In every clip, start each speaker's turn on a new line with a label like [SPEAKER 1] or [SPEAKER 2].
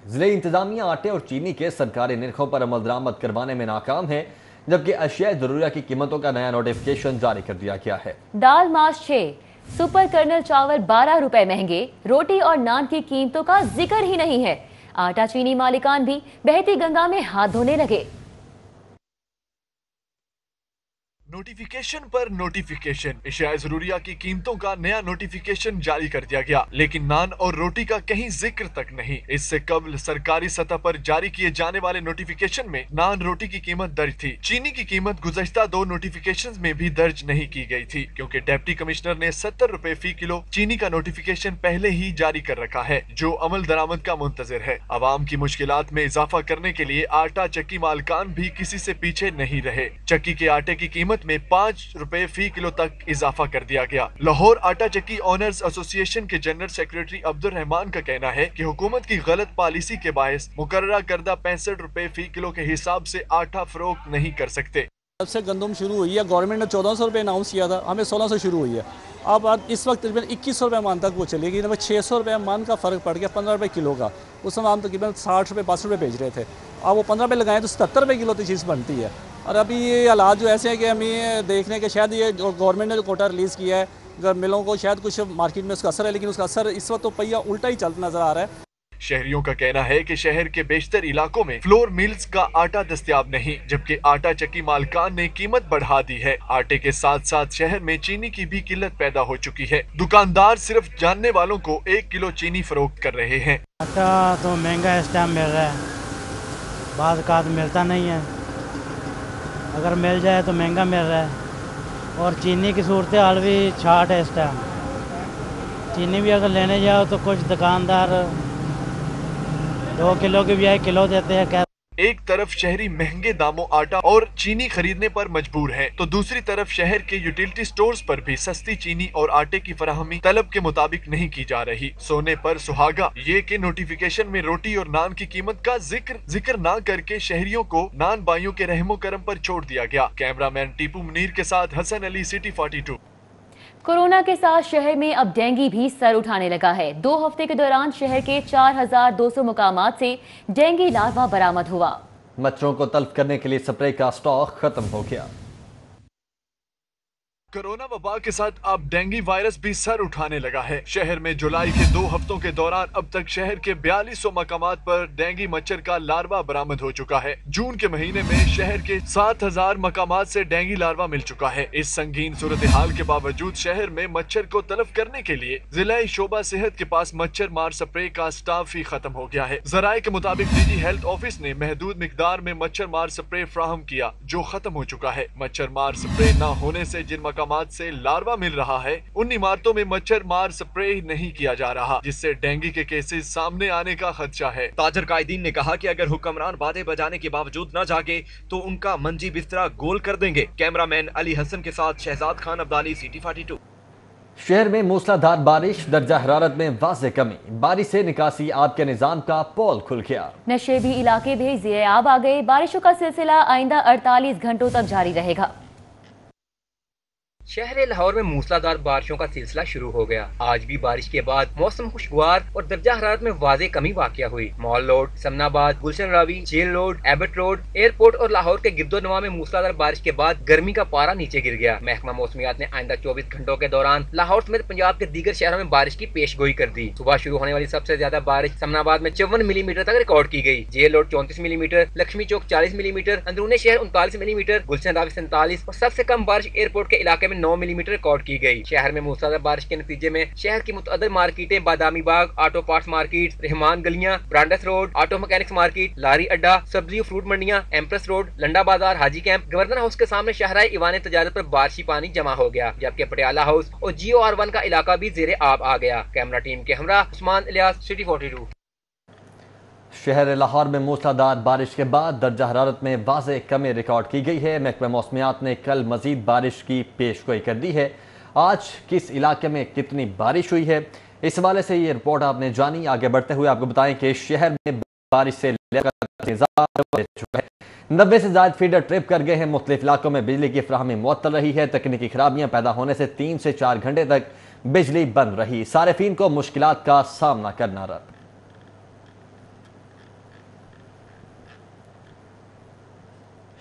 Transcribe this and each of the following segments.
[SPEAKER 1] ضلع انتظامیہ آٹے اور چینی کے سرکاری نرخوں پر عمل درآمد کروانے میں ناکام ہے، جبکہ اشیاء ضروریہ کی قیمتوں کا نیا نوٹیفکیشن جاری کر دیا گیا ہے۔
[SPEAKER 2] دال ماس 6، سپر کرنل چاول 12 روپے مہنگے، روٹی اور نان کی قیمتوں کا ذکر ہی نہیں ہے۔ آٹا چینی مالکان بھی بہتی گنگا میں ہاتھ دھونے لگے۔
[SPEAKER 3] نوٹیفیکیشن پر نوٹیفیکیشن، اشیاء ضروریہ کی قیمتوں کا نیا نوٹیفیکیشن جاری کر دیا گیا، لیکن نان اور روٹی کا کہیں ذکر تک نہیں۔ اس سے قبل سرکاری سطح پر جاری کیے جانے والے نوٹیفیکیشن میں نان روٹی کی قیمت درج تھی۔ چینی کی قیمت گزشتہ 2 نوٹیفیکیشن میں بھی درج نہیں کی گئی تھی، کیونکہ ڈپٹی کمشنر نے 70 روپے فی کلو چینی کا نوٹیفیکیشن پہلے ہی جاری کر رکھا ہے، جو عمل درآمد کا منتظر ہے۔ عوام کی مشکلات میں اضافہ کرنے کے لیے آٹا چکی مالکان بھی کسی سے پیچھے نہیں رہے۔ چکی کے آٹے کی قیمت میں 5 روپے فی کلو تک اضافہ کر دیا گیا۔ لاہور آٹا چکی اونرز ایسوسی ایشن کے جنرل سیکریٹری عبد الرحمان کا کہنا ہے کہ حکومت کی غلط پالیسی کے باعث مقررہ کردہ 65 روپے فی کلو کے حساب سے آٹا فروخت نہیں کر سکتے۔
[SPEAKER 4] جب سے گندم شروع ہوئی ہے، گورنمنٹ نے 1400 روپے اناؤنس کیا تھا، ہمیں 1600 شروع ہوئی ہے۔ اب اس وقت تقریباً 2100 روپے من تک وہ چلے گی، 600 روپے من کا فرق پڑ گیا 15 روپے کلو کا۔ اس میں ہم تقریباً 60 روپے 62 روپے بیچ رہے تھے، اب وہ 15 روپے لگائیں تو 77 روپے کلو تو چیز بنتی ہے۔ اور ابھی یہ حالات جو ایسے ہیں کہ ہمیں دیکھنے کے شاید یہ جو گورنمنٹ نے جو کوٹا ریلیز کیا ہے، ملوں کو شاید کچھ مارکیٹ میں اس کا اثر ہے، لیکن اس کا اثر اس وقت تو پہیا الٹا ہی چلتا نظر آ رہا ہے۔
[SPEAKER 3] شہریوں کا کہنا ہے کہ شہر کے بیشتر علاقوں میں فلور ملز کا آٹا دستیاب نہیں، جبکہ آٹا چکی مالکان نے قیمت بڑھا دی ہے۔ آٹے کے ساتھ ساتھ شہر میں چینی کی بھی قلت پیدا ہو چکی ہے۔ دکاندار صرف جاننے والوں کو 1 کلو چینی فروخت کر رہے ہیں۔
[SPEAKER 5] آٹا تو مہنگا اس ٹائم مل رہا ہے، بعض اوقات ملتا نہیں ہے، اگر مل جائے تو مہنگا مل رہا ہے۔ اور چینی کی صورتحال بھی چھاٹ ہے اس ٹائم، چینی بھی اگر لینے جاؤ تو کچھ دکاندار 2 کلو کی بھی 1 کلو دیتے ہیں۔
[SPEAKER 3] ایک طرف شہری مہنگے داموں آٹا اور چینی خریدنے پر مجبور ہیں، تو دوسری طرف شہر کے یوٹیلٹی سٹورز پر بھی سستی چینی اور آٹے کی فراہمی طلب کے مطابق نہیں کی جا رہی۔ سونے پر سہاگا یہ کہ نوٹیفیکیشن میں روٹی اور نان کی قیمت کا ذکر نہ کر کے شہریوں کو نان بائیوں کے رحم و کرم پر چھوڑ دیا گیا۔ کیمرہ مین ٹیپو منیر کے ساتھ حسن علی، سٹی 42۔
[SPEAKER 2] کورونا کے ساتھ شہر میں اب ڈینگی بھی سر اٹھانے لگا ہے۔ 2 ہفتے کے دوران شہر کے 4200 مقامات سے ڈینگی لاروا برآمد ہوا۔
[SPEAKER 1] مچھروں کو تلف کرنے کے لیے سپرے کا سٹاک ختم ہو گیا۔
[SPEAKER 3] کورونا وبا کے ساتھ اب ڈینگی وائرس بھی سر اٹھانے لگا ہے۔ شہر میں جولائی کے 2 ہفتوں کے دوران اب تک شہر کے 4200 مقامات پر ڈینگی مچھر کا لاروا برآمد ہو چکا ہے۔ جون کے مہینے میں شہر کے 7000 مقامات سے ڈینگی لاروا مل چکا ہے۔ اس سنگین صورتحال کے باوجود شہر میں مچھر کو تلف کرنے کے لیے ضلع شعبہ صحت کے پاس مچھر مار سپرے کا سٹاف ہی ختم ہو گیا ہے۔ ذرائع کے مطابق ڈی جی ہیلتھ آفس نے محدود مقدار میں مچھر مار سپرے فراہم کیا، جو ختم ہو چکا ہے۔ مچھر مار سپرے نہ ہونے سے جن مقامات سے لاروا مل رہا ہے، ان عمارتوں میں مچھر مار سپرے نہیں کیا جا رہا، جس سے ڈینگی کے کیسز سامنے آنے کا خدشہ ہے۔
[SPEAKER 6] تاجر قائدین نے کہا کہ اگر حکمران وعدے بجانے کے باوجود نہ جاگے تو ان کا منجی بسترا گول کر دیں گے۔ کیمرہ مین علی حسن کے ساتھ شہزاد خان عبدالی، سٹی 42۔
[SPEAKER 1] شہر میں موسلا دھار بارش، درجہ حرارت میں واضح کمی، بارش سے نکاسی آب کے نظام کا پول کھل گیا۔
[SPEAKER 2] نشیبی علاقے بھی زیر آب آ گئے۔ بارشوں کا سلسلہ آئندہ 48 گھنٹوں تک جاری رہے گا۔
[SPEAKER 7] شہر لاہور میں موسلادھار بارشوں کا سلسلہ شروع ہو گیا۔ آج بھی بارش کے بعد موسم خوشگوار اور درجہ حرارت میں واضح کمی واقع ہوئی۔ مال road, Samanabad, Gulshan Ravi, jail road, Abbott road, airport اور لاہور کے گرد و نواح میں موسلادھار بارش کے بعد گرمی کا پارا نیچے گر گیا۔ محکمہ موسمیات نے آئندہ 24 گھنٹوں کے دوران لاہور سمیت پنجاب کے دیگر شہروں میں بارش کی پیش گوئی کر دی۔ صبح شروع ہونے والی سب سے زیادہ بارش سمنا آباد میں 54 ملی میٹر تک ریکارڈ کی گئی۔ جیل روڈ 34 ملی میٹر، لکشمی چوک 40 ملی میٹر، اندرون شہر 39 ملی میٹر، گلشن راوی 47 اور سب سے کم بارش ایئرپورٹ کے علاقے میں 9 ملی میٹر ریکارڈ کی گئی۔ شہر میں موسلادھار بارش کے نتیجے میں شہر کی متعدد مارکیٹیں، بادامی باغ، auto parts market, Rehman Galiyan, Brandreth road, auto mechanics market, لاری اڈا، سبزی و فروٹ منڈیاں، ایمپریس روڈ، لنڈا بازار، حاجی کیمپ، گورنر ہاؤس کے سامنے شاہراہ ایوان تجارت پر بارشی پانی جمع ہو گیا، جبکہ پٹیالہ ہاؤس اور جیو R1 کا علاقہ بھی زیر آب آ گیا۔ کیمرہ ٹیم کے ہمراہ عثمان الیاس، سٹی 42۔
[SPEAKER 1] شہر لاہور میں موسلادھار بارش کے بعد درجہ حرارت میں واضح کمی ریکارڈ کی گئی ہے۔ محکمہ موسمیات نے کل مزید بارش کی پیش گوئی کر دی ہے۔ آج کس علاقے میں کتنی بارش ہوئی ہے، اس حوالے سے یہ رپورٹ آپ نے جانی۔ آگے بڑھتے ہوئے آپ کو بتائیں کہ شہر میں بارش سے 90 سے زائد فیڈر ٹرپ کر گئے ہیں۔ مختلف علاقوں میں بجلی کی فراہمی معطل رہی ہے۔ تکنیکی خرابیاں پیدا ہونے سے 3 سے 4 گھنٹے تک بجلی بند رہی۔ صارفین کو مشکلات کا سامنا کرنا رہا۔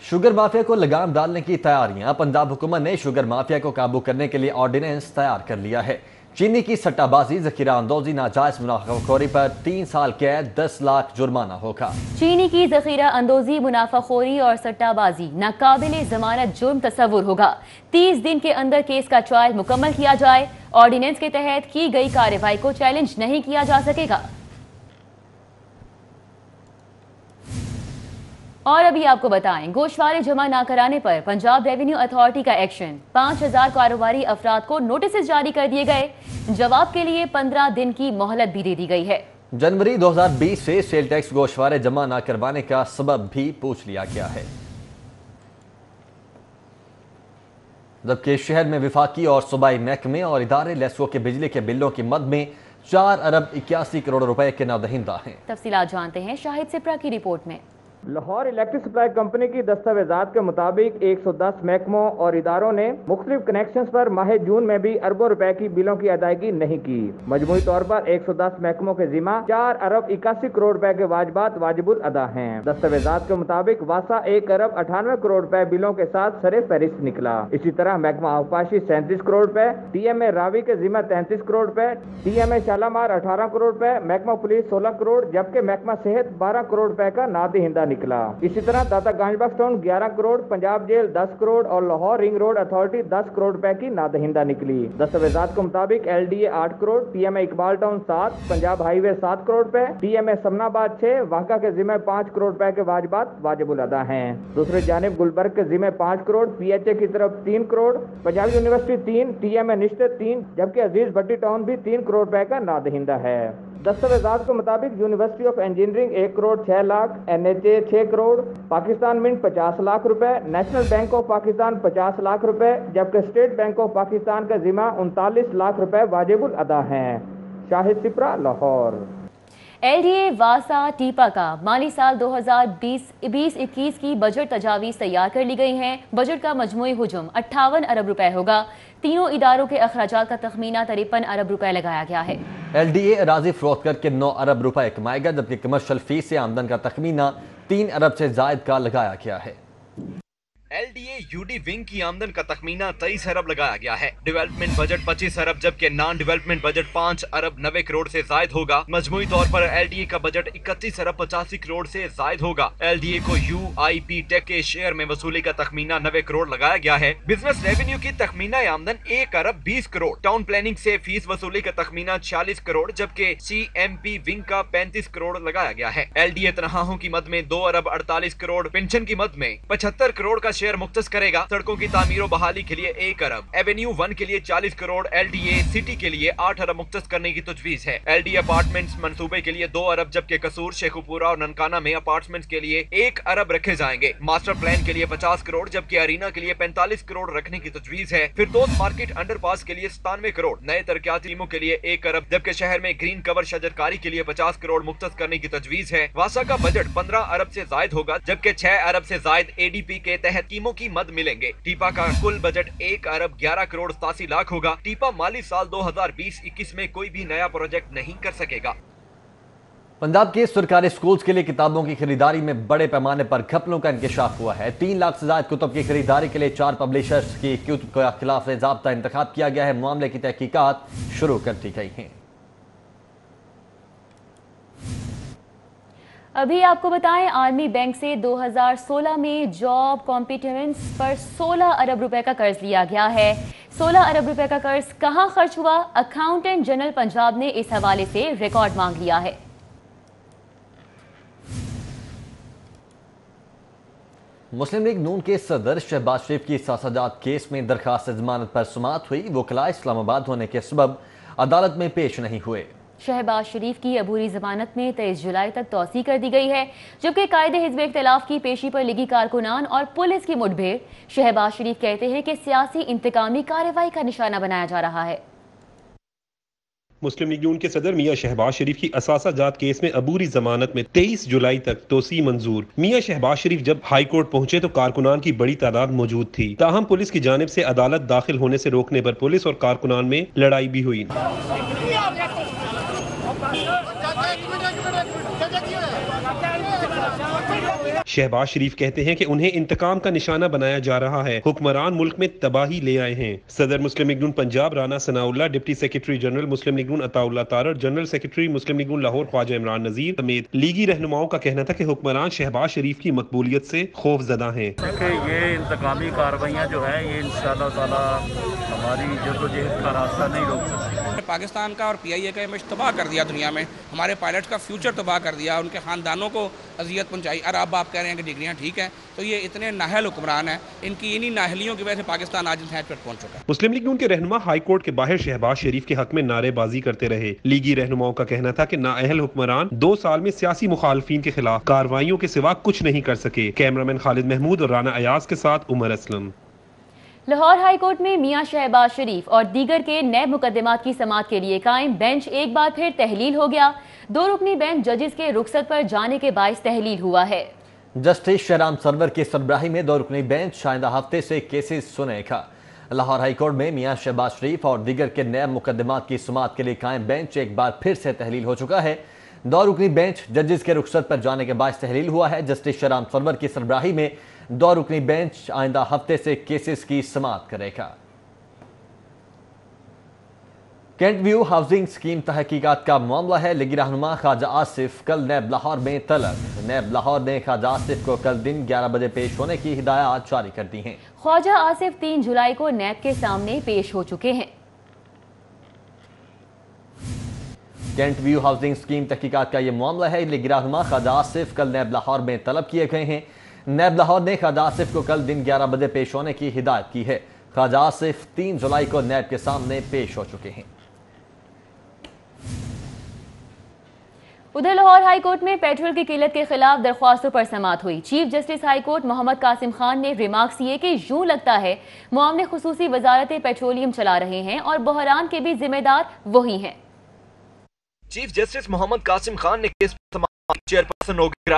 [SPEAKER 1] शुगर माफिया को लगाम डालने की तैयारियां। पंजाब हुकूमत ने शुगर माफिया को काबू करने के लिए ऑर्डिनेंस तैयार कर लिया है। चीनी की सट्टाबाजी, जखीरा अंदोजी, नाजायज मुनाफाखोरी पर 3 साल कैद, 10 लाख जुर्माना होगा।
[SPEAKER 2] चीनी की जखीरा अंदोजी, मुनाफाखोरी और सट्टाबाजी नाकाबिले जमानत जुर्म तस्वुर होगा। 30 दिन के अंदर केस का ट्रायल मुकम्मल किया जाए। ऑर्डिनेंस के तहत की गई कार्रवाई को चैलेंज नहीं किया जा सकेगा। और अभी आपको बताएं, गोशवारे जमा ना कराने पर पंजाब रेवेन्यू अथॉरिटी का एक्शन। 5000 कारोबारी अफराद को नोटिस जारी कर दिए गए। जवाब के लिए 15 दिन की मोहलत भी दे दी गई है।
[SPEAKER 1] जनवरी 2020 से सेल टैक्स गोशवारे जमा न करवाने का सबब भी पूछ लिया गया है। जबकि शहर में विफाकी और सूबाई महकमे और इदारे लेसो के बिजली के बिलों की मद में 4 अरब 81 करोड़ रुपए के नादहिंदा हैं।
[SPEAKER 2] तफसीलात जानते हैं शाहिद सिप्रा की रिपोर्ट में।
[SPEAKER 8] लाहौर इलेक्ट्रिक सप्लाई कंपनी की दस्तावेजात के मुताबिक 110 महकमों और इदारों ने मुख्तलिफ कनेक्शंस पर माह जून में भी अरबों रुपए की बिलों की अदायगी नहीं की। मजमूई तौर पर 110 महकमों के जिम्मा 4 अरब 81 करोड़ रुपए के वाजिबात वाजिबुल अदा हैं। दस्तावेजात के मुताबिक वासा 1 अरब 98 करोड़ रुपए बिलों के साथ सरे फहरिस्त निकला। इसी तरह महकमा अवकाशी 37 करोड़ रुपए, TMA रावी के जिम्मा 33 करोड़ रुपए, TMA शालामार 18 करोड़ रुपए, महकमा पुलिस 16 करोड़, जबकि महकमा सेहत 12 करोड़ रुपए का नादहिंदा निकला। इसी तरह दाता गांजबख्श टाउन 11 करोड़, पंजाब जेल 10 करोड़ और Lahore ring road authority 10 crore रुपए की नादहिंदा निकली। दस्तावेजात के मुताबिक LDA 8 crore, TMA Iqbal town 7, Punjab highway 7 crore रुपए, TMA समनाबाद 6, वाका के जिम्मे 5 करोड़ रुपए के वाजिबात वाजिबुल अदा हैं। दूसरी जानिब गुलबर्ग के जिम्मे 5 करोड़, PHA की तरफ 3 करोड़, पंजाब यूनिवर्सिटी 3, TMA निश्चित 3, जबकि अजीज भट्टी टाउन भी 3 करोड़ रुपए का नादहिंदा है। दस्तावेजात के मुताबिक university of engineering 1 crore 6 lakh, NHA 6 crore, Pakistan mint 50 lakh रुपए, national bank of Pakistan 50 lakh रुपए, जबकि स्टेट बैंक ऑफ पाकिस्तान का जिम्मा 39 लाख रुपए वाजिबुल अदा हैं। शाहिद सिप्रा, लाहौर।
[SPEAKER 2] LDA वासा टीपा का माली साल 2020-21 की बजट तजावीज़ तैयार कर ली गई हैं। बजट का मजमूई हुजूम 58 अरब रुपए होगा। तीनों इदारों के अखराजात का तखमीना 53 अरब रुपए लगाया गया है।
[SPEAKER 1] LDA अराजी फरोख्त करके 9 अरब रुपए कमाएगा, जबकि कमर्शियल फीस से आमदन का तखमीना 3 अरब से जायद का लगाया गया है।
[SPEAKER 6] LDA UD विंग की आमदन का तखमीना 23 अरब लगाया गया है। डेवलपमेंट बजट 25 अरब जबकि नॉन डेवलपमेंट बजट 5 अरब 90 करोड़ से जायद होगा। मजमूई तौर पर LDA का बजट 31 अरब 85 करोड़ से जायद होगा। LDA को UIP टेक के शेयर में वसूली का तखमीना 90 करोड़ लगाया गया है। बिजनेस रेवेन्यू की तखमीना आमदन 1 अरब 20 करोड़, टाउन प्लानिंग से फीस वसूली का तखमीना 46 करोड़ जबकि CMP विंग का 35 करोड़ लगाया गया है। LDA तनख्वाहों की मद में 2 अरब 48 करोड़, पेंशन की मद में 75 करोड़ का शेयर मुख्तस करेगा। सड़कों की तामीर और बहाली के लिए 1 अरब, एवेन्यू 1 के लिए 40 करोड़, LDA सिटी के लिए 8 अरब मुख्तस करने की तजवीज है। LDA अपार्टमेंट्स मंसूबे के लिए 2 अरब जबकि कसूर, शेखुपुरा और ननकाना में अपार्टमेंट्स के लिए 1 अरब रखे जाएंगे। मास्टर प्लान के लिए 50 करोड़ जबकि अरीना के लिए 45 करोड़ रखने की तजवीज है। फिरदौस मार्केट अंडरपास के लिए 97 करोड़, नए तरक्याती टीमों के लिए 1 अरब जबकि शहर में ग्रीन कवर शजरकारी के लिए 50 करोड़ मुख्तस करने की तजवीज है। वासा का बजट 15 अरब से जायद होगा जबकि 6 अरब से जायद ADP के तहत टीमों की मद मिलेंगे। टीपा का कुल बजट 1 अरब 11 करोड़ 87 लाख होगा। टीपा माली साल 2020-21 में कोई भी नया प्रोजेक्ट नहीं कर सकेगा।
[SPEAKER 1] पंजाब के सरकारी स्कूल्स के लिए किताबों की खरीदारी में बड़े पैमाने पर घपलों का इंकशाफ हुआ है। 3 लाख से ज्यादा कुतुब की खरीदारी के लिए 4 पब्लिशर्स की कुतुब के खिलाफ ज़ाब्ता इंतखाब किया गया है। मामले की तहकीकात शुरू कर दी गई हैं।
[SPEAKER 2] अभी आपको बताएं, आर्मी बैंक से 2016 में जॉब कॉम्पिटेंस पर 16 अरब रुपए का कर्ज लिया गया है। 16 अरब रुपए का कर्ज कहां खर्च हुआ, अकाउंटेंट जनरल पंजाब ने इस हवाले से रिकॉर्ड मांग लिया है।
[SPEAKER 1] मुस्लिम लीग नून के सदर शहबाज शरीफ की सासाजात केस में दरखास्त जमानत पर सुमात हुई। वकला इस्लामाबाद होने के सबब अदालत में पेश नहीं हुए।
[SPEAKER 2] शहबाज शरीफ की अबूरी जमानत में 23 जुलाई तक तौसी कर दी गई है, जबकि कायदे हिज़्ब इख्तिलाफ की पेशी पर लगी कारकुनान और पुलिस की मुठभेड़ शहबाज शरीफ कहते हैं कि सियासी इंतकामी कार्रवाई का निशाना बनाया जा रहा है।
[SPEAKER 9] मुस्लिम लीग नून के सदर मियां शहबाज शरीफ की असासाजात केस में अबूरी जमानत में 23 जुलाई तक तोसी मंजूर। मियां शहबाज शरीफ जब हाई कोर्ट पहुंचे तो कारकुनान की बड़ी तादाद मौजूद थी। ताहम पुलिस की जानिब से अदालत दाखिल होने से रोकने पर पुलिस और कारकुनान में लड़ाई भी हुई। शहबाज शरीफ कहते हैं कि उन्हें इंतकाम का निशाना बनाया जा रहा है, हुक्मरान मुल्क में तबाही ले आए हैं। सदर Muslim league Noon Punjab Rana Sanaullah, deputy secretary general Muslim league Noon Ataullah Tarar, general secretary Muslim league Noon Lahore Khawaja Imran Nazir समेत लीगी रहनुमाओं का कहना था कि हुक्मरान शहबाज शरीफ की मकबूलियत से खौफजदा हैं।
[SPEAKER 10] ये इंतकामी कार्रवाइयाँ जो है ये इंशाअल्लाह ताला हमारी जद्दोजहद का रास्ता नहीं रोक सकती।
[SPEAKER 11] पाकिस्तान का और PIA का इमेज तबाह कर दिया दुनिया में, हमारे पायलट का फ्यूचर तबाह कर दिया, उनके ख़ानदानों को अजियत पहुंचाई। और अब आप कह रहे हैं कि डिग्रियां ठीक हैं, तो ये इतने नाहल हुक्मरान हैं, इनकी इन्हीं नाहलियों की वजह से पाकिस्तान आज इस हैच पर पहुंच चुका है।
[SPEAKER 9] मुस्लिम लीग नून के रहनुमा हाई कोर्ट के बाहर शहबाज शरीफ के हक में नारेबाजी करते रहे। लीगी रहनुमाओं का कहना था कि नाअहल हुक्मरान 2 साल में सियासी मुखालफिन के खिलाफ कार्रवाइयों के सिवा कुछ नहीं कर सके। कैमरामैन खालिद महमूद और राना अयाज के साथ उमर असलम।
[SPEAKER 2] लाहौर हाई कोर्ट में मियां शहबाज शरीफ और दीगर के नए मुकदमात की समाअत के लिए कायम बेंच एक बार फिर तहलील हो गया। 2 रुकनी बेंच जजेस के रुखसत पर जाने के बायस तहलील हुआ है।
[SPEAKER 1] जस्टिस शहराम सरवर की सरबराही में 2 रुकनी बेंच आइंदा हफ्ते से केसेस सुनेगा। लाहौर हाई कोर्ट में मियां शहबाज शरीफ और दीगर के नए मुकदमात की समाअत के लिए कायम बेंच एक बार फिर से तहलील हो चुका है। 2 रुकनी बेंच जजेस के रुखसत पर जाने के बायस तहलील हुआ है। जस्टिस शहराम सरवर की सरबराही में 2 रुकनी बेंच आइंदा हफ्ते से केसेस की समाअत करेगा। कैंट व्यू हाउसिंग स्कीम तहकीकात का मामला है। लीगी रहनुमा ख्वाजा आसिफ कल नैब लाहौर में तलब। नैब लाहौर ने ख्वाजा आसिफ को कल दिन 11 बजे पेश होने की हिदायत जारी कर दी हैं।
[SPEAKER 2] ख्वाजा आसिफ 3 जुलाई को नैब के सामने पेश हो चुके हैं।
[SPEAKER 1] कैंट व्यू हाउसिंग स्कीम तहकीकात का यह मामला है। लीगी रहनुमा ख्वाजा आसिफ कल नैब लाहौर में तलब किए गए हैं। नैब लाहौर ने ख्वाजा आसिफ को कल दिन 11 बजे पेश होने की हिदायत की है। ख्वाजा आसिफ 3 जुलाई को नैब के सामने पेश हो चुके हैं।
[SPEAKER 2] उधर लाहौर हाई कोर्ट में पेट्रोल की किल्लत के खिलाफ दरख्वास्तों पर समाअत हुई। Chief justice high court Mohammad Qasim Khan ने रिमार्क्स किए कि यूं लगता है मुआवने खुसूसी वजारत पेट्रोलियम चला रहे हैं और बहरान के भी जिम्मेदार वही हैं।
[SPEAKER 6] चीफ जस्टिस मोहम्मद कासिम खान ने case chairperson OGRA,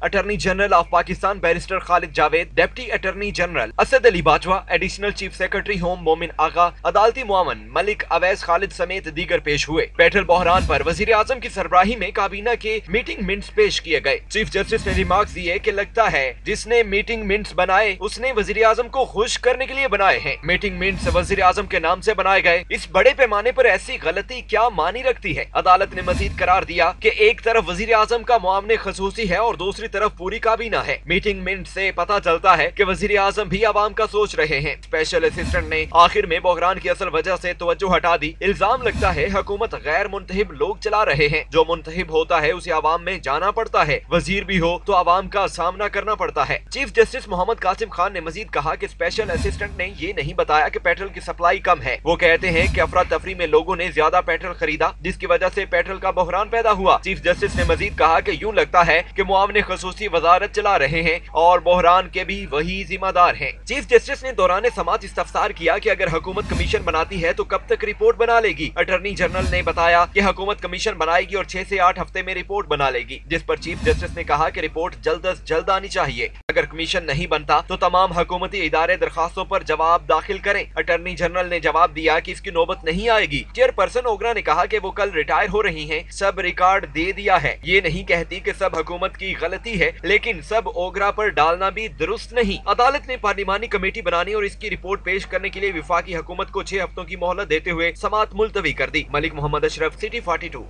[SPEAKER 6] attorney general of Pakistan barrister Khalid Javed, deputy attorney general Asad Ali Bajwa, additional chief secretary home Momin Agha, अदालती मुआवन मलिक अवैस खालिद समेत दीगर पेश हुए। पेट्रोल बहरान पर वजीर आजम की सरबराही में काबीना के मीटिंग मिनट्स पेश किए गए। चीफ जस्टिस ने रिमार्क्स दिए कि लगता है जिसने मीटिंग मिनट्स बनाए उसने वजीर आजम को खुश करने के लिए बनाए हैं। मीटिंग मिनट्स वजीर आजम के नाम से बनाए गए। इस बड़े पैमाने पर ऐसी गलती क्या मानी रखती है। अदालत ने मजीद करार दिया कि एक तरफ वजीर आजम का मुआवने खसूसी है और दूसरी तरफ पूरी काबीना है। मीटिंग मिनट से पता चलता है कि वजीर आजम भी आवाम का सोच रहे हैं। स्पेशल असिस्टेंट ने आखिर में बहरान की असल वजह से तवज्जो हटा दी। इल्जाम लगता है हुकूमत गैर मुंतहिब लोग चला रहे हैं। जो मुंतहिब होता है उसे आवाम में जाना पड़ता है। वजीर भी हो तो आवाम का सामना करना पड़ता है। चीफ जस्टिस मोहम्मद कासिम खान ने मजीद कहा कि स्पेशल असिस्टेंट ने ये नहीं बताया कि पेट्रोल की सप्लाई कम है। वो कहते हैं कि अफरा तफरी में लोगों ने ज्यादा पेट्रोल खरीदा जिसकी वजह से पेट्रोल का बहरान पैदा हुआ। चीफ जस्टिस ने मजीद कहा कि यूं लगता है कि मुआवने खसूसी वजारत चला रहे हैं और बहरान के भी वही जिम्मेदार हैं। चीफ जस्टिस ने दौरान समाअत इस्तफसार किया कि अगर हुकूमत कमीशन बनाती है तो कब तक रिपोर्ट बना लेगी। अटॉर्नी जनरल ने बताया कि हुकूमत कमीशन बनाएगी और 6 से 8 हफ्ते में रिपोर्ट बना लेगी, जिस पर चीफ जस्टिस ने कहा कि रिपोर्ट जल्द अज जल्द आनी चाहिए। अगर कमीशन नहीं बनता तो तमाम हुकूमती इदारे दरखास्तों पर जवाब दाखिल करें। अटॉर्नी जनरल ने जवाब दिया कि इसकी नौबत नहीं आएगी। चेयरपर्सन ओगरा ने कहा कि वो कल रिटायर हो रही हैं, सब रिकॉर्ड दे दिया है। ये नहीं कहती कि सब हुकूमत की गलती है, लेकिन सब ओगरा पर डालना भी दुरुस्त नहीं। अदालत ने पार्लिमानी कमेटी बनाने और इसकी रिपोर्ट पेश करने के लिए विफाकी हुकूमत को 6 हफ्तों की मोहलत देते हुए समाअत मुलतवी कर दी। मलिक मोहम्मद अशरफ, सिटी 42।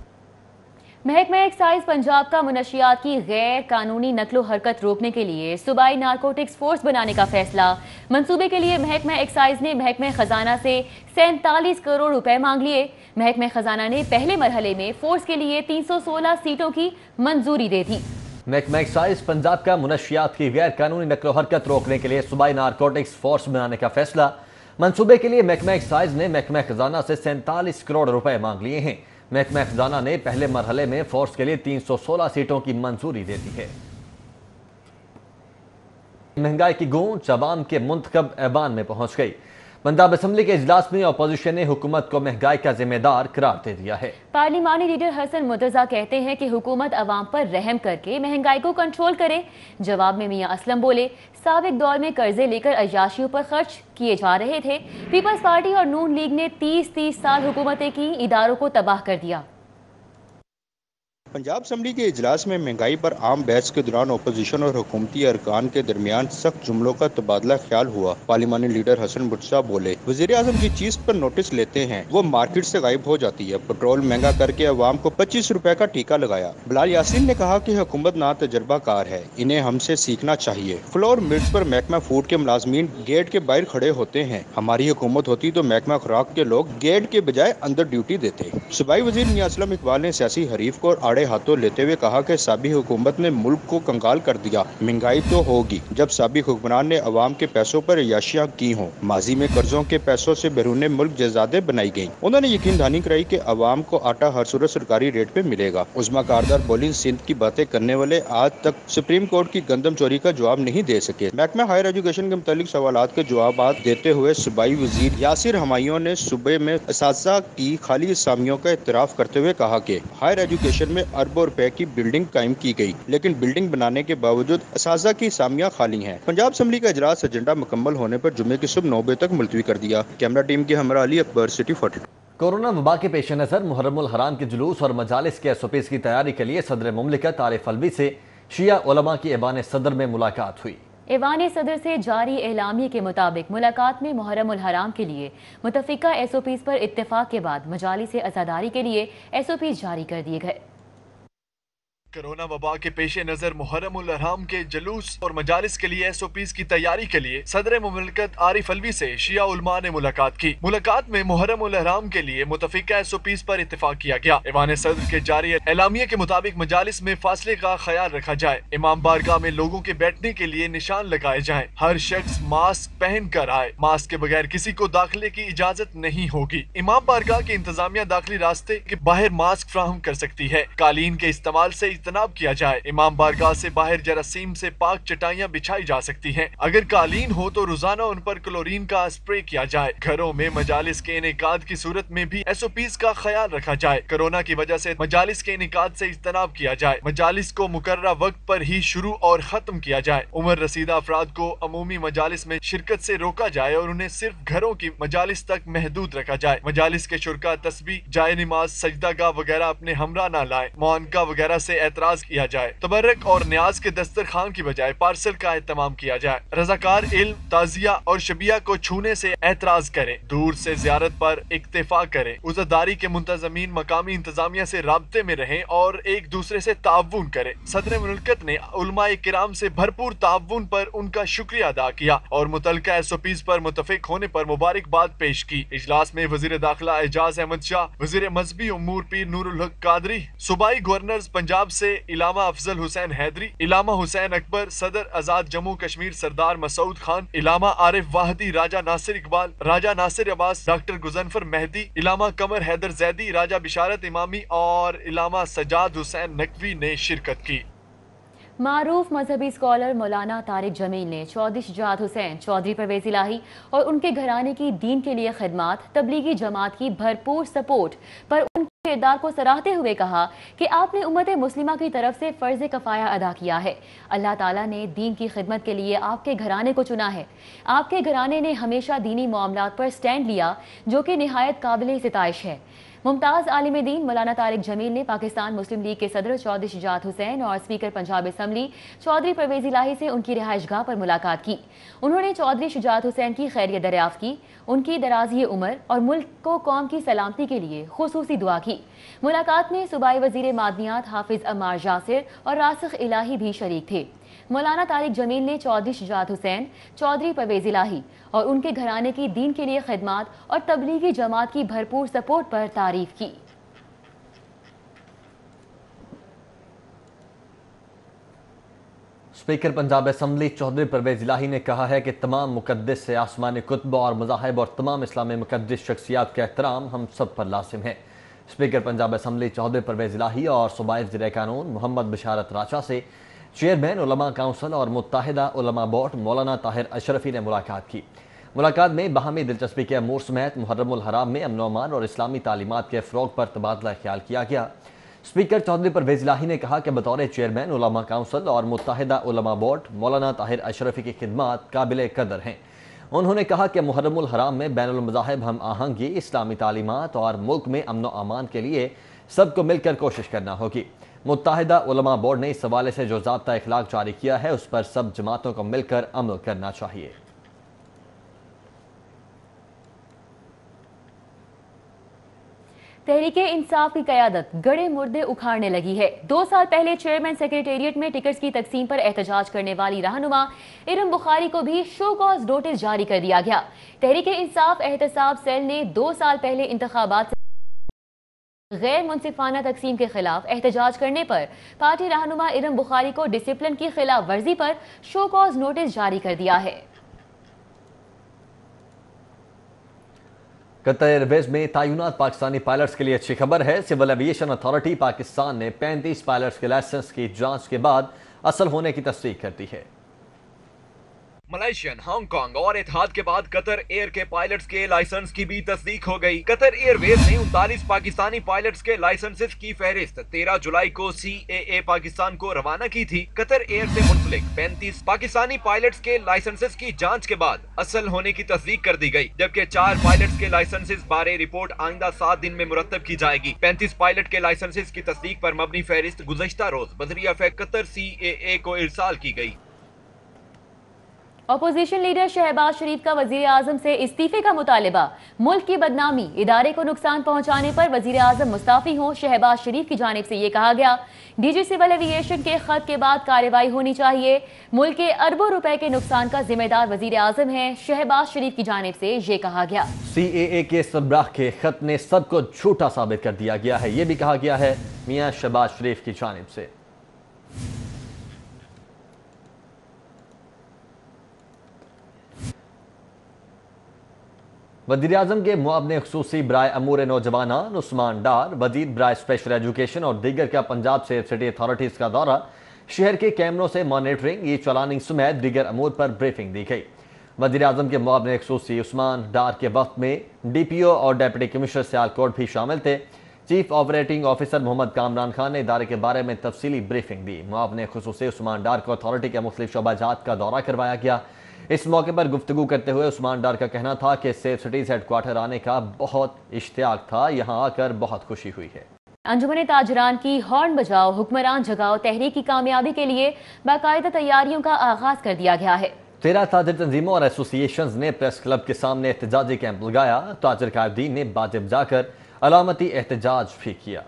[SPEAKER 2] महकमा एक्साइज पंजाब का मुनशियात की गैर कानूनी नकलो हरकत रोकने के लिए सूबाई नारकोटिक्स फोर्स बनाने का फैसला। मंसूबे के लिए महकमा एक्साइज ने महकमा खजाना से 47 करोड़ रुपए मांग लिए। महकमा खजाना ने पहले मरहले में फोर्स के लिए 316 सीटों की मंजूरी दे दी।
[SPEAKER 1] महकमा एक्साइज पंजाब का मुनशियात की गैर कानूनी नकलो हरकत रोकने के लिए सूबाई नारकोटिक्स फोर्स बनाने का फैसला। मंसूबे के लिए महकमा एक्साइज ने महकमा खजाना से 47 करोड़ रुपए मांग लिए हैं। महकमा खजाना ने पहले मरहले में फोर्स के लिए 316 सीटों की मंजूरी दे दी है। महंगाई की गूंज अवाम के मुंतखब ऐवान में पहुंच गई। पंजाब असम्बली के इजलास में अपोजिशन ने हुकूमत को महंगाई का जिम्मेदार करार दे दिया है।
[SPEAKER 2] पार्लिमानी लीडर हसन मुर्तजा कहते हैं कि हुकूमत अवाम पर रहम करके महंगाई को कंट्रोल करे। जवाब में मियां असलम बोले, साबिक दौर में कर्जे लेकर अय्याशियों पर खर्च किए जा रहे थे। पीपल्स पार्टी और नून लीग ने 30 साल हुकूमतें की, इदारों को तबाह कर दिया।
[SPEAKER 12] पंजाब असम्बली के इजलास में महंगाई पर आम बहस के दौरान अपोजिशन और हुकूमती अरकान के दरमियान सख्त जुमलों का तबादला ख्याल हुआ। पार्लिमानी लीडर हसन भुट्टो साहब बोले, वज़ीर आज़म जिस चीज पर नोटिस लेते हैं वो मार्केट से गायब हो जाती है। पेट्रोल महंगा करके अवाम को 25 रुपए का टीका लगाया। बिलाल यासीन ने कहा कि हुकूमत ना तजर्बा कार है, इन्हें हमसे सीखना चाहिए। फ्लोर मिल्स पर महकमा फूड के मुलाजमीन गेट के बाहर खड़े होते हैं। हमारी हुकूमत होती तो महकमा खुराक के लोग गेट के बजाय अंदर ड्यूटी देते। सूबाई वजीर मियां असलम इकबाल ने सियासी हरीफ को आड़े हाथों लेते हुए कहा कि साबिक हुकूमत ने मुल्क को कंगाल कर दिया। महंगाई तो होगी जब साबिक हुक्मरान ने अवाम के पैसों पर अय्याशियां की हों। माजी में कर्जों के पैसों से बैरून मुल्क जायदादें बनाई गयी। उन्होंने यकीन दहानी कराई कि अवाम को आटा हर सूरत सरकारी रेट पे मिलेगा। उस्मा कारदार बोली, सिंध की बातें करने वाले आज तक सुप्रीम कोर्ट की गंदम चोरी का जवाब नहीं दे सके। महकमा हायर एजुकेशन के मुतालिक सवालात के जवाब देते हुए सूबाई वजीर यासिर हमायूं ने सूबे में असातिज़ा की खाली असामियों का इतराफ करते हुए कहा कि हायर एजुकेशन में अरबों रुपए की बिल्डिंग कायम की गई, लेकिन बिल्डिंग बनाने के बावजूद असातिज़ा की असामियां खाली हैं। पंजाब असम्बली का इजलास एजेंडा मुकम्मल होने पर जुम्मे की सुबह 9 बजे तक मुलतवी कर दिया। कैमरा टीम के हमरा अली, अकबर, सिटी 42।
[SPEAKER 1] कोरोना वबा के पेश नज़र मुहर्रमुल हराम के जुलूस और मजालिस के SOPs की तैयारी के लिए सदर मुमलिकत आरिफ अलवी से शिया उलमा की ऐवान सदर में मुलाकात हुई।
[SPEAKER 2] ऐवान सदर से जारी एलामिये के मुताबिक मुलाकात में मुहर्रमुल हराम के लिए मुतफ़िका SOPs पर इत्तेफाक के बाद मजालिस अज़ादारी के लिए SOPs जारी कर दिए गए।
[SPEAKER 3] कोरोना वबा के पेश नजर मुहर्रमुल हराम के जुलूस और मजालिस के लिए SOPs की तैयारी के लिए सदर मुमलिकत आरिफ अलवी से शिया उलमा ने मुलाकात की। मुलाकात में मुहर्रमुल हराम के लिए मुतफ़िका SOPs पर इत्तेफाक किया गया। ऐवान सदर के जारी एलामिये के मुताबिक मजालिस में फासले का ख्याल रखा जाए। इमाम बारगाह में लोगों के बैठने के लिए निशान लगाए जाए। हर शख्स मास्क पहन कर आए। मास्क के बगैर किसी को दाखिले की इजाजत नहीं होगी। इमाम बारगाह की इंतजामिया दाखिली रास्ते के बाहर मास्क फ्राहम कर सकती है। कालीन के इस्तेमाल से इज्तनाब किया जाए। इमाम बारगाह से बाहर जरासीम से पाक चटाइयां बिछाई जा सकती हैं। अगर कालीन हो तो रोजाना उन पर क्लोरीन का स्प्रे किया जाए। घरों में मजालिस के इनेकाद की सूरत में भी SOPs का ख्याल रखा जाए। कोरोना की वजह से मजालिस के इनेकाद से इज्तनाब किया जाए। मजालिस को मुकर्ररा वक्त पर ही शुरू और खत्म किया जाए। उम्र रसीदा अफराद को अमूमी मजालिस में शिरकत से रोका जाए और उन्हें सिर्फ घरों की मजालिस तक महदूद रखा जाए। मजालिस के शुरका तस्बीह, जाए नमाज, सजदागाह वगैरह अपने हमरा न लाए। मुआनका वगैरह से एतराज किया जाए। तबर्रक और न्याज के दस्तरखान की बजाय पार्सल का एहतमाम किया जाए। रजाकार इल्म, ताजिया और शबिया को छूने से एतराज करें। दूर से ज़ियारत पर इक्तिफा करें। उज़रदारी के मुंतज़मीन मकामी इंतजामिया से राब्ते में रहें और एक दूसरे से ताउन करें। सदर मुल्कत ने उलमाए किराम से भरपूर ताउन पर उनका शुक्रिया अदा किया और मुतलका SOPs पर मुतफिक होने पर मुबारकबाद पेश की। इजलास में वज़ीर दाखिला एजाज अहमद शाह, वज़ीर मजहबी उमूर पीर नूरुल हक कादरी, सूबाई गवर्नर्स पंजाब से इलामा अफजल हुसैन हैदरी, इलामा हुसैन अकबर, सदर आजाद जम्मू कश्मीर सरदार मसूद खान, इलामा आरिफ वाहदी, राजा नासिर इकबाल, राजा नासिर अब्बास, डॉक्टर गुजनफर मेहदी, इलामा कमर हैदर जैदी, राजा बिशारत इमामी और इलामा सजाद हुसैन नकवी ने शिरकत की।
[SPEAKER 2] मारूफ मजहबी स्कॉलर मौलाना तारिक जमील ने चौधरी शुजात हुसैन, चौधरी परवेज इलाही और उनके घराने की दीन के लिए खिदमात, तबलीगी जमात की भरपूर सपोर्ट पर उनके किरदार को सराहते हुए कहा कि आपने उम्मत मुस्लिमा की तरफ से फ़र्ज़ कफ़ाया अदा किया है। अल्लाह ताला ने दीन की खिदमत के लिए आपके घराने को चुना है। आपके घराने ने हमेशा दीनी मामलात पर स्टैंड लिया, जो कि निहायत काबिल सिताइश है। मुमताज़ आलिम दीन मौलाना तारिक जमील ने पाकिस्तान मुस्लिम लीग के सदर चौधरी शुजात हुसैन और स्पीकर पंजाब असम्बली चौधरी परवेज इलाही से उनकी रिहाइशगाह पर मुलाकात की। उन्होंने चौधरी शुजात हुसैन की खैरियत दरियाफ्त की, उनकी दराज़ी उम्र और मुल्क को कौम की सलामती के लिए खुसूसी दुआ की। मुलाकात में सूबाई वज़ीर मादनियात हाफिज अम्मार जासिर और रासिख इलाही भी शरीक थे। मौलाना तारिक जमील ने चौधरी शुजात हुसैन, चौधरी परवेज इलाही और उनके घराने की दीन के लिए खिदमात और तबलीगी जमात की भरपूर सपोर्ट पर तारीफ की।
[SPEAKER 1] स्पीकर पंजाब असम्बली चौधरी परवेज इलाही ने कहा है कि तमाम मुकद्दस से आसमानी कुतब और मज़ाहिब और तमाम इस्लामी मुकद्दस शख्सियात का एहतराम हम सब पर लाजिम है। स्पीकर पंजाब असम्बली चौधरी परवेज इलाही और सूबाई वज़ीर कानून मोहम्मद बिशारत राचा से चेयरमैन उलमा काउंसिल और मुत्ताहिदा उलमा बोर्ड मौलाना ताहिर अशरफी ने मुलाकात की। मुलाकात में बाहमी दिलचस्पी के अमूर समेत मुहर्रमुल हराम में अमन अमान और इस्लामी तालीमात के फ़रोग़ पर तबादला ख्याल किया गया। स्पीकर चौधरी परवेज इलाही ने कहा कि बतौर चेयरमैन उलमा काउंसिल और मुत्ताहिदा उलमा बोर्ड मौलाना ताहिर अशरफी की खिदमात काबिल कदर हैं। उन्होंने कहा कि मुहर्रमुल हराम में बैनुल मज़ाहिब हम आहंगी, इस्लामी तालीमात और मुल्क में अमन अमान के लिए सबको मिलकर कोशिश करना होगी। मुत्ताहिदा उलमा बोर्ड ने इस हवाले से जो ज़ाब्ता इखलाक जारी किया है उस पर सब जमातों को मिलकर अमल करना चाहिए।
[SPEAKER 2] तहरीके इंसाफ की क़यादत गड़े मुर्दे उखाड़ने लगी है। 2 साल पहले चेयरमैन सेक्रेटेरिएट में टिकट्स की तकसीम पर एहतजाज करने वाली रहनुमा इरम बुखारी को भी शो कॉज नोटिस जारी कर दिया गया। तहरीके इंसाफ एहतसाब सेल ने 2 साल पहले इंतखाबात गैर मुनसिफाना तकसीम के खिलाफ एहतजाज करने पर पार्टी रहनुमा इरम बुखारी को डिसिप्लिन की खिलाफ वर्जी पर शो कॉज नोटिस जारी कर दिया है।
[SPEAKER 1] कतर एयरवेज में तैनात पाकिस्तानी पायलट्स के लिए अच्छी खबर है। सिविल एविएशन अथॉरिटी पाकिस्तान ने 35 पायलट्स के लाइसेंस की जांच के बाद असल होने की तस्दीक कर दी है।
[SPEAKER 6] मलेशियन, हांगकांग और इत्तेहाद के बाद कतर एयर के पायलट्स के लाइसेंस की भी तस्दीक हो गई। कतर एयरवेज ने 39 पाकिस्तानी पायलट्स के लाइसेंसेस की फहरिस्त 13 जुलाई को CAA पाकिस्तान को रवाना की थी। कतर एयर से मुंसलिक 35 पाकिस्तानी पायलट्स के लाइसेंसेस की जांच के बाद असल होने की तस्दीक कर दी गई, जबकि 4 पायलट्स के लाइसेंसेस बारे रिपोर्ट आइंदा 7 दिन में मुरतब की जाएगी। 35 पायलट के लाइसेंसेस की तस्दीक पर मबनी फहरिस्त गुज़श्ता रोज वज़ीर-ए-फ़ कतर CAA को इरसाल की गई।
[SPEAKER 2] अपोजिशन लीडर शहबाज शरीफ का वजीर आजम से इस्तीफे का मुतालिबा। मुल्क की बदनामी, इदारे को नुकसान पहुंचाने पर वजीर आजम मुस्ताफी हों, शहबाज शरीफ की जानिब से ये कहा गया। DG सिविल एविएशन के खत के बाद कार्रवाई होनी चाहिए। मुल्क के अरबों रुपए के नुकसान का जिम्मेदार वजीर आजम है, शहबाज शरीफ की जानिब से ये कहा गया।
[SPEAKER 1] CAA के सरबराह के खत ने सबको झूठा साबित कर दिया गया है, ये भी कहा गया है मियां शहबाज शरीफ की जानिब से। वज़ीर आज़म के मुआवने ख़ुसूसी बराए अमूर नौजवानान उस्मान डार, वज़ीर बराए स्पेशल एजुकेशन और दीगर का पंजाब सेफ सिटी अथॉरिटीज़ का दौरा। शहर के कैमरों से मॉनिटरिंग, ई चलानी समेत दीगर अमूर पर ब्रीफिंग दी गई। वज़ीर आज़म के मुआवने ख़ुसूसी उस्मान डार के वक्त में DPO और डेप्यूटी कमिश्नर सियालकोट भी शामिल थे। Chief operating officer Muhammad Kamran Khan ने इदारे के बारे में तफसीली ब्रीफिंग दी। मुआवने ख़ुसूसी उस्मान डार को अथॉरिटी के मुख्तलिफ शोबाजात का दौरा करवाया गया। इस मौके पर गुफ्तगू करते हुए उस्मान डार का कहना था कि सेफ सिटीज़ हेडक्वार्टर आने का बहुत इश्तियाक था, यहाँ आकर बहुत खुशी हुई है।
[SPEAKER 2] अंजुमन ताजरान की हॉर्न बजाओ हुक्मरान जगाओ तहरीक की कामयाबी के लिए बाकायदा तैयारियों का आगाज कर दिया गया है।
[SPEAKER 1] 13 ताजर तंजीमों और एसोसिएशंस ने प्रेस क्लब के सामने एहतजाजी कैंप लगाया। ताजर कायदीन ने बाजे बजाकर अलामती एहतजाज भी किया।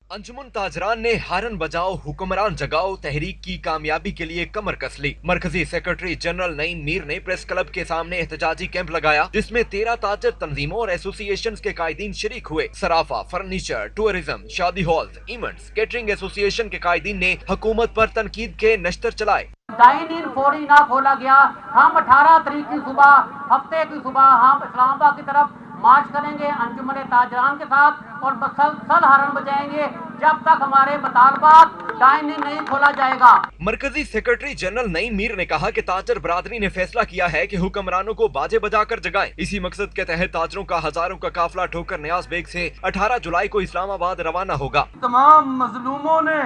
[SPEAKER 6] अंजुमन ताजरान ने हारन बजाओ हुक्मरान जगाओ तहरीक की कामयाबी के लिए कमर कस ली। मरकजी सेक्रेटरी जनरल नईम मीर ने प्रेस क्लब के सामने एहतजाजी कैंप लगाया, जिसमें 13 ताजर तंजीमों और एसोसिएशंस के कायदीन शरीक हुए। सराफा, फर्नीचर, टूरिज्म, शादी हॉल्स, इवेंट्स, केटरिंग एसोसिएशन के कायदीन ने हुकूमत पर तनकीद के नश्तर चलाए।
[SPEAKER 13] डाइन इन फौरी ना खोला गया। हम 18 तारीख की सुबह, हफ्ते की सुबह हम इस्लामाबाद की तरफ मार्च करेंगे अंजुमन ताजरान के साथ और मसलसल हारन बजाएंगे जब तक हमारे मुतालबात डाइन इन नहीं खोला जाएगा।
[SPEAKER 6] मरकजी सेक्रेटरी जनरल नईम मीर ने कहा कि ताजर बरादरी ने फैसला किया है कि हुक्मरानों को बाजे बजाकर जगाएं। इसी मकसद के तहत ताजरों का हजारों का काफिला ठोकर न्याज बेग से 18 जुलाई को इस्लामाबाद रवाना होगा।
[SPEAKER 14] तमाम मजलूमों ने,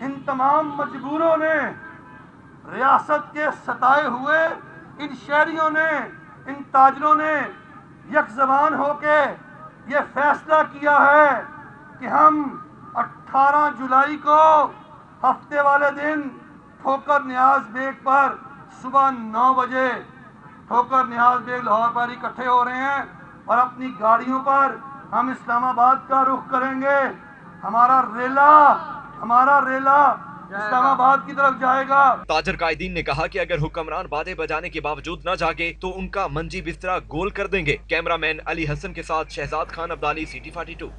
[SPEAKER 14] इन तमाम मजबूरों ने, रियासत के सताए हुए इन शहरियों ने, इन ताजरों ने एक ज़बान होके ये फैसला किया है कि हम 18 जुलाई को हफ्ते वाले दिन ठोकर न्याज बेग पर सुबह 9 बजे ठोकर न्याज बेग लाहौर पर इकट्ठे हो रहे हैं और अपनी गाड़ियों पर हम इस्लामाबाद का रुख करेंगे। हमारा रेला इस्लामाबाद की तरफ जाएगा।
[SPEAKER 6] ताजर कायदीन ने कहा कि अगर हुक्मरान बादे बजाने के बावजूद न जागे तो उनका मंजी बिस्तरा गोल कर देंगे। कैमरामैन अली हसन के साथ शहजाद खान अब्दाली, सिटी 42।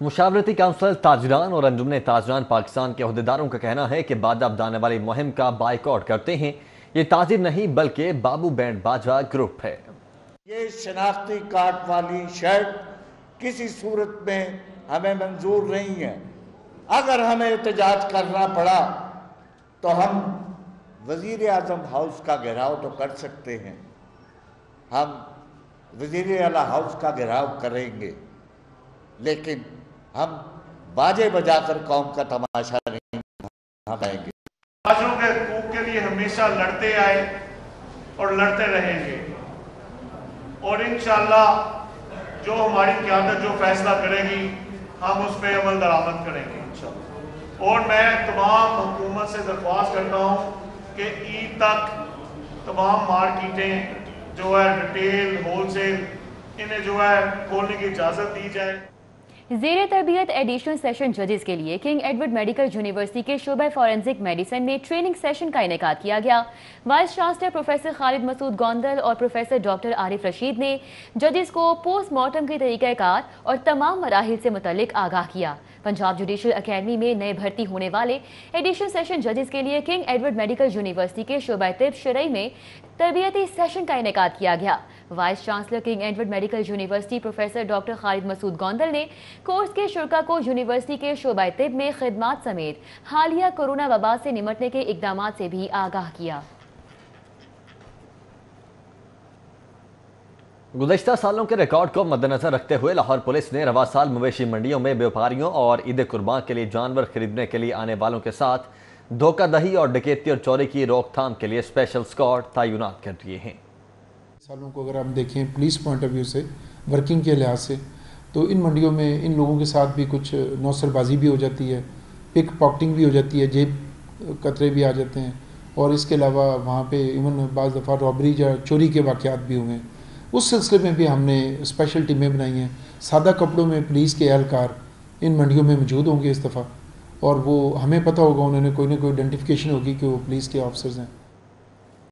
[SPEAKER 1] मुशावरती काउंसिल ताजरान और अंजुमन ताजरान पाकिस्तान के अहदेदारों का कहना है कि बाजा बजाने वाली मुहिम का बाइकआउट करते हैं। ये ताजिर नहीं बल्कि बाबू बैंड बाजा ग्रुप है।
[SPEAKER 15] ये शनाख्ती कार्ड वाली शर्ट किसी सूरत में हमें मंजूर नहीं है। अगर हमें एहतजाज करना पड़ा तो हम वज़ीर आज़म हाउस का घेराव तो कर सकते हैं, हम वज़ीर आला हाउस का घेराव करेंगे, लेकिन हम बाजे बजाकर कौम का तमाशा नहीं दिखाएंगे।
[SPEAKER 14] ताजरों के हकूक के लिए हमेशा लड़ते आए और लड़ते रहेंगे और इंशाअल्लाह जो हमारी क़यादत जो फैसला करेगी हम उस पर अमल दरामद करेंगे इंशाअल्लाह। और मैं तमाम हुकूमत से दरख्वास्त करता हूँ कि ईद तक तमाम मार्केटें जो है रिटेल होलसेल इन्हें जो है खोलने की इजाज़त दी जाए।
[SPEAKER 2] ज़ेर तरबियत एडिशनल सेशन जजेस के लिए किंग एडवर्ड मेडिकल यूनिवर्सिटी के शोबा फॉरेंसिक मेडिसिन में ट्रेनिंग सेशन का इनेकाद किया गया। Vice chancellor professor Khalid Masood Gondal और प्रोफेसर डॉक्टर आरिफ रशीद ने जजेस को पोस्टमार्टम के तरीक़ाकार और तमाम मराहिल से मुतल्लिक आगाह किया। पंजाब जुडिशल अकेडमी में नए भर्ती होने वाले एडिशनल सेशन जजेस के लिए किंग एडवर्ड मेडिकल यूनिवर्सिटी के शोबा तिब शरई में तरबियती सेशन का इनेकाद किया गया। Vice chancellor King Edward medical university professor doctor Khalid Masood Gondal ने कोर्स के शुरा को यूनिवर्सिटी के शोबा तिब में खिदमात समेत हालिया कोरोना वबा से निमटने के इकदाम से भी आगाह किया।
[SPEAKER 1] गुज़श्ता सालों के रिकॉर्ड को मद्देनजर रखते हुए लाहौर पुलिस ने रवा साल मवेशी मंडियों में व्यापारियों और ईद कुर्बान के लिए जानवर खरीदने के लिए आने वालों के साथ धोखाधड़ी और डकैती और चोरी की रोकथाम के लिए स्पेशल स्क्वाड तैनात कर दिए हैं।
[SPEAKER 16] सालों को अगर हम देखें पुलिस पॉइंट ऑफ व्यू से, वर्किंग के लिहाज से, तो इन मंडियों में इन लोगों के साथ भी कुछ नौसरबाजी भी हो जाती है, पिक पॉकेटिंग भी हो जाती है, जेब कतरे भी आ जाते हैं और इसके अलावा वहाँ पे इवन बाज़ दफ़ा रॉबरी या चोरी के वाक़यात भी हुए हैं। उस सिलसिले में भी हमने स्पेशल टीमें बनाई हैं। सादा कपड़ों में पुलिस के एहलकार इन मंडियों में मौजूद होंगे इस दफ़ा और वो हमें पता होगा, उन्होंने कोई ना कोई आइडेंटिफिकेशन होगी कि वो पुलिस के ऑफिसर्स हैं।